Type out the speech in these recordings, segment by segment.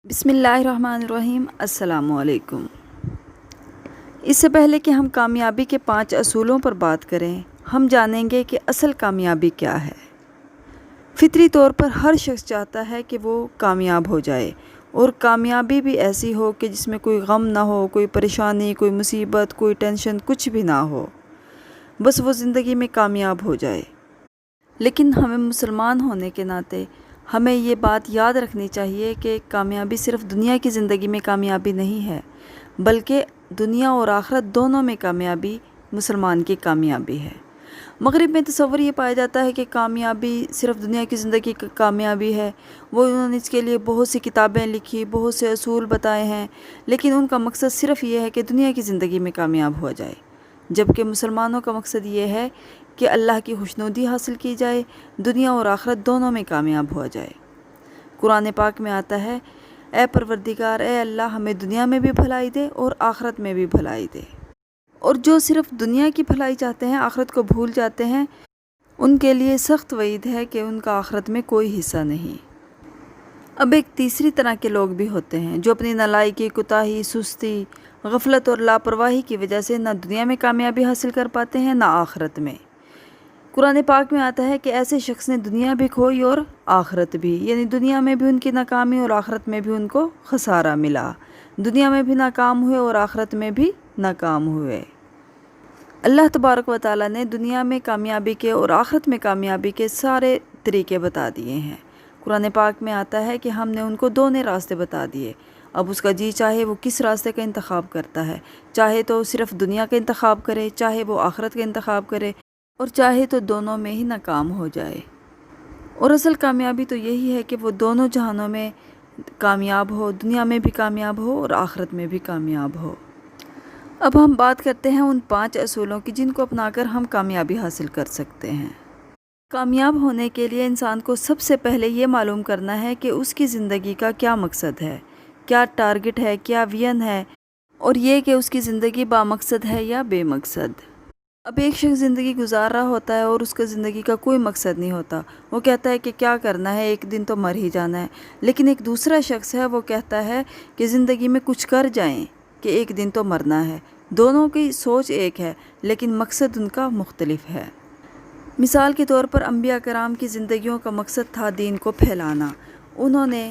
بسم اللہ الرحمن الرحیم۔ السلام علیکم۔ اس سے پہلے کہ ہم کامیابی کے 5 اصولوں پر بات کریں، ہم جانیں گے کہ اصل کامیابی کیا ہے۔ فطری طور پر ہر شخص چاہتا ہے کہ وہ کامیاب ہو جائے، اور کامیابی بھی ایسی ہو کہ جس میں کوئی غم نہ ہو، کوئی پریشانی، کوئی مصیبت، کوئی ٹینشن، کچھ بھی نہ ہو، بس وہ زندگی میں کامیاب ہو جائے۔ لیکن ہمیں مسلمان ہونے کے ناطے ہمیں یہ بات یاد رکھنی چاہیے کہ کامیابی صرف دنیا کی زندگی میں کامیابی نہیں ہے، بلکہ دنیا اور آخرت دونوں میں کامیابی مسلمان کی کامیابی ہے۔ مغرب میں تصور یہ پایا جاتا ہے کہ کامیابی صرف دنیا کی زندگی کی کامیابی ہے۔ انہوں نے اس کے لیے بہت سی کتابیں لکھی، بہت سے اصول بتائے ہیں، لیکن ان کا مقصد صرف یہ ہے کہ دنیا کی زندگی میں کامیاب ہو جائے، جبکہ مسلمانوں کا مقصد یہ ہے کہ اللہ کی خوشنودی حاصل کی جائے، دنیا اور آخرت دونوں میں کامیاب ہو جائے۔ قرآن پاک میں آتا ہے، اے پروردگار، اے اللہ، ہمیں دنیا میں بھی بھلائی دے اور آخرت میں بھی بھلائی دے۔ اور جو صرف دنیا کی بھلائی چاہتے ہیں، آخرت کو بھول جاتے ہیں، ان کے لیے سخت وعید ہے کہ ان کا آخرت میں کوئی حصہ نہیں۔ اب ایک تیسری طرح کے لوگ بھی ہوتے ہیں جو اپنی نالائکی، کوتاہی، سستی، غفلت اور لاپرواہی کی وجہ سے نہ دنیا میں کامیابی حاصل کر پاتے ہیں، نہ آخرت میں۔ قرآن پاک میں آتا ہے کہ ایسے شخص نے دنیا بھی کھوئی اور آخرت بھی، یعنی دنیا میں بھی ان کی ناکامی اور آخرت میں بھی ان کو خسارہ ملا۔ دنیا میں بھی ناکام ہوئے اور آخرت میں بھی ناکام ہوئے۔ اللہ تبارک و تعالیٰ نے دنیا میں کامیابی کے اور آخرت میں کامیابی کے سارے طریقے بتا دیے ہیں۔ قرآن پاک میں آتا ہے کہ ہم نے ان کو دونوں راستے بتا دیے، اب اس کا جی چاہے وہ کس راستے کا انتخاب کرتا ہے، چاہے تو صرف دنیا کا انتخاب کرے، چاہے وہ آخرت کا انتخاب کرے، اور چاہے تو دونوں میں ہی ناکام ہو جائے۔ اور اصل کامیابی تو یہی ہے کہ وہ دونوں جہانوں میں کامیاب ہو، دنیا میں بھی کامیاب ہو اور آخرت میں بھی کامیاب ہو۔ اب ہم بات کرتے ہیں ان 5 اصولوں کی جن کو اپنا کر ہم کامیابی حاصل کر سکتے ہیں۔ کامیاب ہونے کے لیے انسان کو سب سے پہلے یہ معلوم کرنا ہے کہ اس کی زندگی کا کیا مقصد ہے، کیا ٹارگٹ ہے، کیا ویژن ہے، اور یہ کہ اس کی زندگی بامقصد ہے یا بے مقصد۔ اب ایک شخص زندگی گزار رہا ہوتا ہے اور اس کا زندگی کا کوئی مقصد نہیں ہوتا، وہ کہتا ہے کہ کیا کرنا ہے، ایک دن تو مر ہی جانا ہے۔ لیکن ایک دوسرا شخص ہے، وہ کہتا ہے کہ زندگی میں کچھ کر جائیں کہ ایک دن تو مرنا ہے۔ دونوں کی سوچ ایک ہے، لیکن مقصد ان کا مختلف ہے۔ مثال کے طور پر انبیاء کرام کی زندگیوں کا مقصد تھا دین کو پھیلانا۔ انہوں نے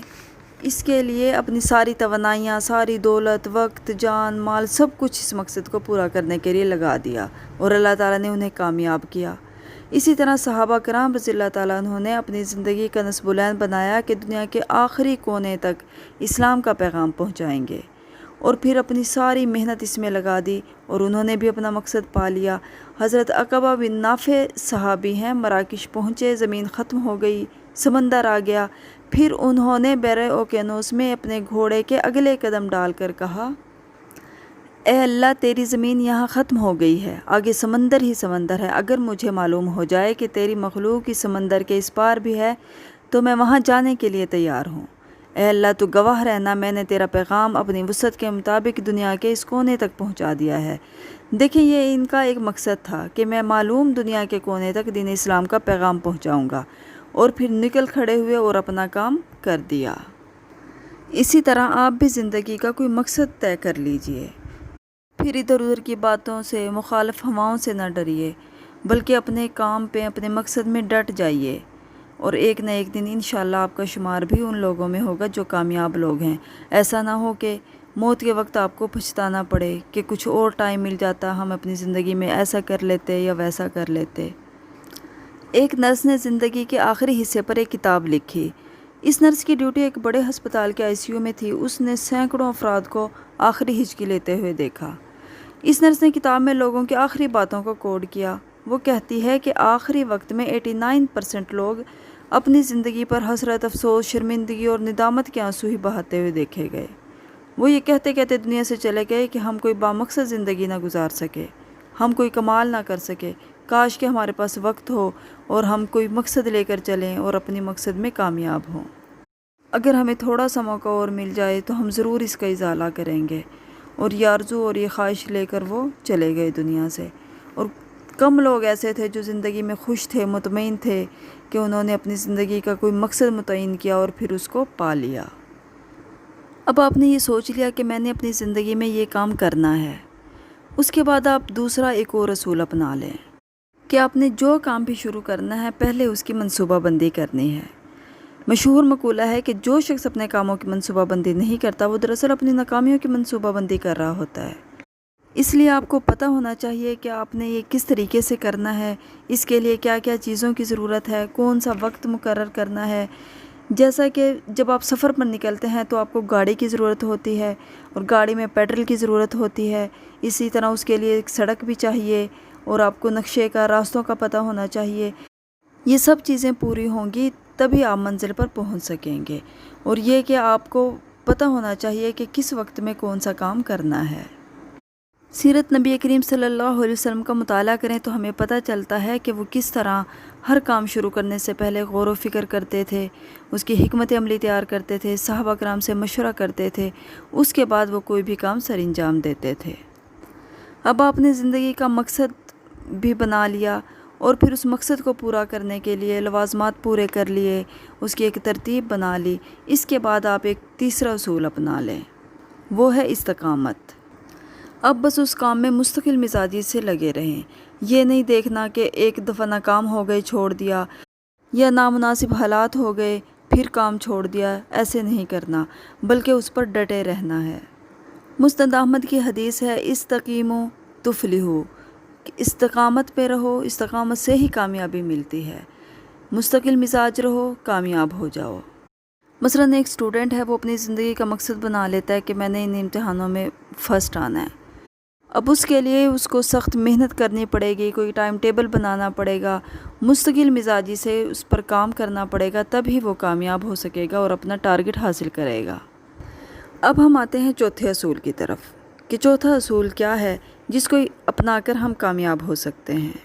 اس کے لیے اپنی ساری توانائیاں، ساری دولت، وقت، جان، مال، سب کچھ اس مقصد کو پورا کرنے کے لیے لگا دیا، اور اللہ تعالیٰ نے انہیں کامیاب کیا۔ اسی طرح صحابہ کرام رضی اللہ تعالیٰ عنہ نے اپنی زندگی کا نصب العین بنایا کہ دنیا کے آخری کونے تک اسلام کا پیغام پہنچائیں گے، اور پھر اپنی ساری محنت اس میں لگا دی، اور انہوں نے بھی اپنا مقصد پا لیا۔ حضرت عقبہ بن نافع صحابی ہیں، مراکش پہنچے، زمین ختم ہو گئی، سمندر آ گیا، پھر انہوں نے بحر اوقیانوس میں اپنے گھوڑے کے اگلے قدم ڈال کر کہا، اے اللہ، تیری زمین یہاں ختم ہو گئی ہے، آگے سمندر ہی سمندر ہے، اگر مجھے معلوم ہو جائے کہ تیری مخلوق اس سمندر کے اس پار بھی ہے تو میں وہاں جانے کے لیے تیار ہوں۔ اے اللہ، تو گواہ رہنا، میں نے تیرا پیغام اپنی وسعت کے مطابق دنیا کے اس کونے تک پہنچا دیا ہے۔ دیکھیں، یہ ان کا ایک مقصد تھا کہ میں معلوم دنیا کے کونے تک دین اسلام کا پیغام پہنچاؤں گا، اور پھر نکل کھڑے ہوئے اور اپنا کام کر دیا۔ اسی طرح آپ بھی زندگی کا کوئی مقصد طے کر لیجئے، پھر ادھر ادھر کی باتوں سے، مخالف ہواؤں سے نہ ڈریے، بلکہ اپنے کام پہ، اپنے مقصد میں ڈٹ جائیے، اور ایک نہ ایک دن انشاءاللہ آپ کا شمار بھی ان لوگوں میں ہوگا جو کامیاب لوگ ہیں۔ ایسا نہ ہو کہ موت کے وقت آپ کو پچھتانا پڑے کہ کچھ اور ٹائم مل جاتا، ہم اپنی زندگی میں ایسا کر لیتے یا ویسا کر لیتے۔ ایک نرس نے زندگی کے آخری حصے پر ایک کتاب لکھی۔ اس نرس کی ڈیوٹی ایک بڑے ہسپتال کے ICU میں تھی۔ اس نے سینکڑوں افراد کو آخری ہچکی لیتے ہوئے دیکھا۔ اس نرس نے کتاب میں لوگوں کی آخری باتوں کو کوڈ کیا۔ وہ کہتی ہے کہ آخری وقت میں 89% لوگ اپنی زندگی پر حسرت، افسوس، شرمندگی اور ندامت کے آنسو ہی بہاتے ہوئے دیکھے گئے۔ وہ یہ کہتے کہتے دنیا سے چلے گئے کہ ہم کوئی بامقصد زندگی نہ گزار سکے، ہم کوئی کمال نہ کر سکے، کاش کہ ہمارے پاس وقت ہو اور ہم کوئی مقصد لے کر چلیں اور اپنی مقصد میں کامیاب ہوں۔ اگر ہمیں تھوڑا سا موقع اور مل جائے تو ہم ضرور اس کا ازالہ کریں گے۔ اور یہ آرزو اور یہ خواہش لے کر وہ چلے گئے دنیا سے۔ اور کم لوگ ایسے تھے جو زندگی میں خوش تھے، مطمئن تھے کہ انہوں نے اپنی زندگی کا کوئی مقصد متعین کیا اور پھر اس کو پا لیا۔ اب آپ نے یہ سوچ لیا کہ میں نے اپنی زندگی میں یہ کام کرنا ہے، اس کے بعد آپ دوسرا ایک اور اصول اپنا لیں کہ آپ نے جو کام بھی شروع کرنا ہے پہلے اس کی منصوبہ بندی کرنی ہے۔ مشہور مقولہ ہے کہ جو شخص اپنے کاموں کی منصوبہ بندی نہیں کرتا وہ دراصل اپنی ناکامیوں کی منصوبہ بندی کر رہا ہوتا ہے۔ اس لیے آپ کو پتہ ہونا چاہیے کہ آپ نے یہ کس طریقے سے کرنا ہے، اس کے لیے کیا کیا چیزوں کی ضرورت ہے، کون سا وقت مقرر کرنا ہے۔ جیسا کہ جب آپ سفر پر نکلتے ہیں تو آپ کو گاڑی کی ضرورت ہوتی ہے اور گاڑی میں پیٹرول کی ضرورت ہوتی ہے، اسی طرح اس کے لیے ایک سڑک بھی چاہیے اور آپ کو نقشے کا، راستوں کا پتہ ہونا چاہیے۔ یہ سب چیزیں پوری ہوں گی تبھی آپ منزل پر پہنچ سکیں گے، اور یہ کہ آپ کو پتہ ہونا چاہیے کہ کس وقت میں کون سا کام کرنا ہے۔ سیرت نبی کریم صلی اللہ علیہ وسلم کا مطالعہ کریں تو ہمیں پتہ چلتا ہے کہ وہ کس طرح ہر کام شروع کرنے سے پہلے غور و فکر کرتے تھے، اس کی حکمت عملی تیار کرتے تھے، صحابہ کرام سے مشورہ کرتے تھے، اس کے بعد وہ کوئی بھی کام سر انجام دیتے تھے۔ اب آپ نے زندگی کا مقصد بھی بنا لیا اور پھر اس مقصد کو پورا کرنے کے لیے لوازمات پورے کر لیے، اس کی ایک ترتیب بنا لی۔ اس کے بعد آپ ایک تیسرا اصول اپنا لیں، وہ ہے استقامت۔ اب بس اس کام میں مستقل مزاجی سے لگے رہیں، یہ نہیں دیکھنا کہ ایک دفعہ ناکام ہو گئے چھوڑ دیا، یا نامناسب حالات ہو گئے پھر کام چھوڑ دیا، ایسے نہیں کرنا بلکہ اس پر ڈٹے رہنا ہے۔ مسند احمد کی حدیث ہے، استقیموا تفلحوا، استقامت پہ رہو، استقامت سے ہی کامیابی ملتی ہے، مستقل مزاج رہو، کامیاب ہو جاؤ۔ مثلاً ایک اسٹوڈنٹ ہے، وہ اپنی زندگی کا مقصد بنا لیتا ہے کہ میں نے ان امتحانوں میں فرسٹ آنا ہے۔ اب اس کے لیے اس کو سخت محنت کرنی پڑے گی، کوئی ٹائم ٹیبل بنانا پڑے گا، مستقل مزاجی سے اس پر کام کرنا پڑے گا، تب ہی وہ کامیاب ہو سکے گا اور اپنا ٹارگٹ حاصل کرے گا۔ اب ہم آتے ہیں چوتھے اصول کی طرف کہ چوتھا اصول کیا ہے جس کو اپنا کر ہم کامیاب ہو سکتے ہیں۔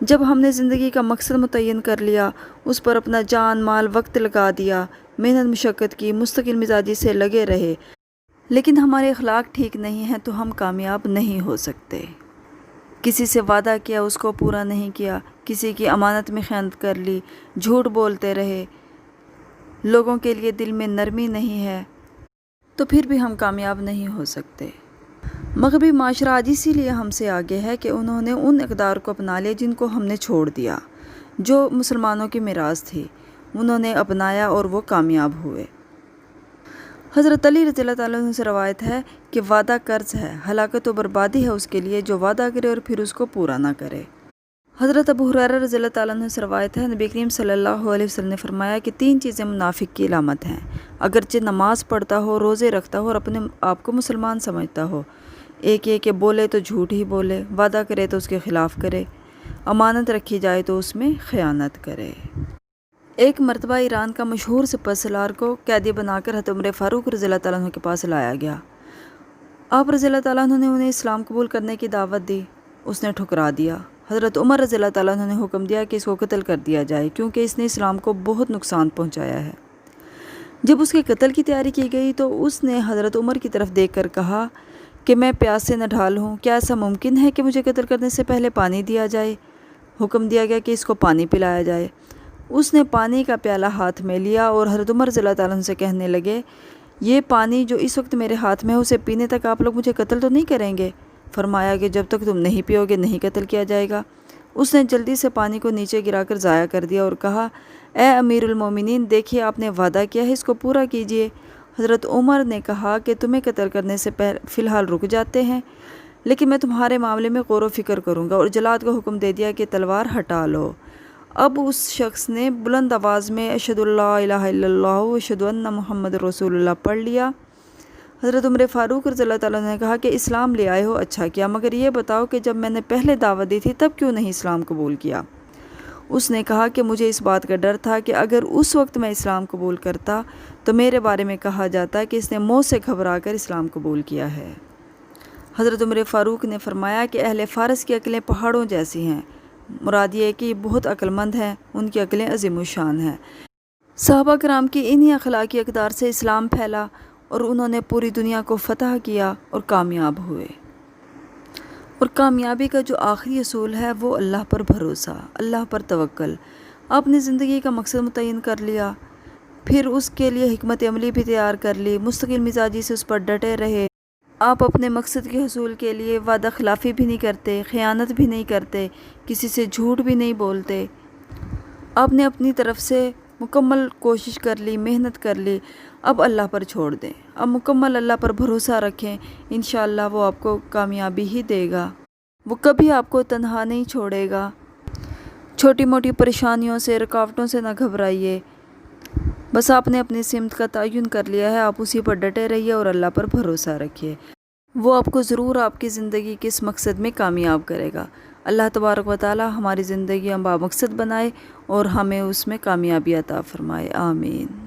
جب ہم نے زندگی کا مقصد متعین کر لیا، اس پر اپنا جان مال وقت لگا دیا، محنت مشقت کی، مستقل مزاجی سے لگے رہے، لیکن ہمارے اخلاق ٹھیک نہیں ہیں تو ہم کامیاب نہیں ہو سکتے۔ کسی سے وعدہ کیا، اس کو پورا نہیں کیا، کسی کی امانت میں خیانت کر لی، جھوٹ بولتے رہے، لوگوں کے لیے دل میں نرمی نہیں ہے، تو پھر بھی ہم کامیاب نہیں ہو سکتے۔ مغربی معاشرہ آج اسی لیے ہم سے آگے ہے کہ انہوں نے ان اقدار کو اپنا لیا جن کو ہم نے چھوڑ دیا، جو مسلمانوں کی میراث تھی، انہوں نے اپنایا اور وہ کامیاب ہوئے۔ حضرت علی رضی اللہ تعالیٰ عنہ سے روایت ہے کہ وعدہ قرض ہے، ہلاکت و بربادی ہے اس کے لیے جو وعدہ کرے اور پھر اس کو پورا نہ کرے۔ حضرت ابو ہریرہ رضی اللہ تعالیٰ عنہ سے روایت ہے، نبی کریم صلی اللہ علیہ وسلم نے فرمایا کہ 3 چیزیں منافق کی علامت ہیں، اگرچہ نماز پڑھتا ہو، روزے رکھتا ہو اور اپنے آپ کو مسلمان سمجھتا ہو۔ ایک یہ کہ بولے تو جھوٹ ہی بولے، وعدہ کرے تو اس کے خلاف کرے، امانت رکھی جائے تو اس میں خیانت کرے۔ ایک مرتبہ ایران کا مشہور سپہ سالار کو قیدی بنا کر حضرت عمر فاروق رضی اللہ تعالیٰ عنہ کے پاس لایا گیا۔ آپ رضی اللہ تعالیٰ عنہ نے انہیں اسلام قبول کرنے کی دعوت دی، اس نے ٹھکرا دیا۔ حضرت عمر رضی اللہ تعالیٰ عنہ نے حکم دیا کہ اس کو قتل کر دیا جائے کیونکہ اس نے اسلام کو بہت نقصان پہنچایا ہے۔ جب اس کے قتل کی تیاری کی گئی تو اس نے حضرت عمر کی طرف دیکھ کر کہا کہ میں پیاس سے نڈھال ہوں، کیا ایسا ممکن ہے کہ مجھے قتل کرنے سے پہلے پانی دیا جائے؟ حکم دیا گیا کہ اس کو پانی پلایا جائے۔ اس نے پانی کا پیالہ ہاتھ میں لیا اور حضرت عمر رضی اللہ تعالیٰ عنہ سے کہنے لگے، یہ پانی جو اس وقت میرے ہاتھ میں ہے اسے پینے تک آپ لوگ مجھے قتل تو نہیں کریں گے؟ فرمایا کہ جب تک تم نہیں پیو گے نہیں قتل کیا جائے گا۔ اس نے جلدی سے پانی کو نیچے گرا کر ضائع کر دیا اور کہا، اے امیر المومنین، دیکھیے آپ نے وعدہ کیا ہے، اس کو پورا کیجیے۔ حضرت عمر نے کہا کہ تمہیں قتل کرنے سے فی الحال رک جاتے ہیں، لیکن میں تمہارے معاملے میں غور و فکر کروں گا، اور جلاد کو حکم دے دیا کہ تلوار ہٹا لو۔ اب اس شخص نے بلند آواز میں اشہد اللہ الہ الا اللہ و اشہد ان محمد رسول اللہ پڑھ لیا۔ حضرت عمر فاروق رضی اللہ تعالیٰ نے کہا کہ اسلام لے آئے ہو، اچھا کیا، مگر یہ بتاؤ کہ جب میں نے پہلے دعوت دی تھی تب کیوں نہیں اسلام قبول کیا؟ اس نے کہا کہ مجھے اس بات کا ڈر تھا کہ اگر اس وقت میں اسلام قبول کرتا تو میرے بارے میں کہا جاتا کہ اس نے موت سے گھبرا کر اسلام قبول کیا ہے۔ حضرت عمر فاروق نے فرمایا کہ اہل فارس کی عقلیں پہاڑوں جیسی ہیں، مراد یہ ہے کہ یہ بہت عقل مند ہیں، ان کی عقلیں عظیم الشان ہیں۔ صحابہ کرام کی انہی اخلاقی اقدار سے اسلام پھیلا اور انہوں نے پوری دنیا کو فتح کیا اور کامیاب ہوئے۔ اور کامیابی کا جو آخری اصول ہے وہ اللہ پر بھروسہ، اللہ پر توکل۔ آپ نے زندگی کا مقصد متعین کر لیا، پھر اس کے لیے حکمت عملی بھی تیار کر لی، مستقل مزاجی سے اس پر ڈٹے رہے۔ آپ اپنے مقصد کے حصول کے لیے وعدہ خلافی بھی نہیں کرتے، خیانت بھی نہیں کرتے، کسی سے جھوٹ بھی نہیں بولتے۔ آپ نے اپنی طرف سے مکمل کوشش کر لی، محنت کر لی، اب اللہ پر چھوڑ دیں، اب مکمل اللہ پر بھروسہ رکھیں، انشاءاللہ وہ آپ کو کامیابی ہی دے گا، وہ کبھی آپ کو تنہا نہیں چھوڑے گا۔ چھوٹی موٹی پریشانیوں سے، رکاوٹوں سے نہ گھبرائیے، بس آپ نے اپنی سمت کا تعین کر لیا ہے، آپ اسی پر ڈٹے رہیے اور اللہ پر بھروسہ رکھیے، وہ آپ کو ضرور آپ کی زندگی کے اس مقصد میں کامیاب کرے گا۔ اللہ تبارک و تعالی ہماری زندگی ہم بامقصد بنائے اور ہمیں اس میں کامیابی عطا فرمائے، آمین۔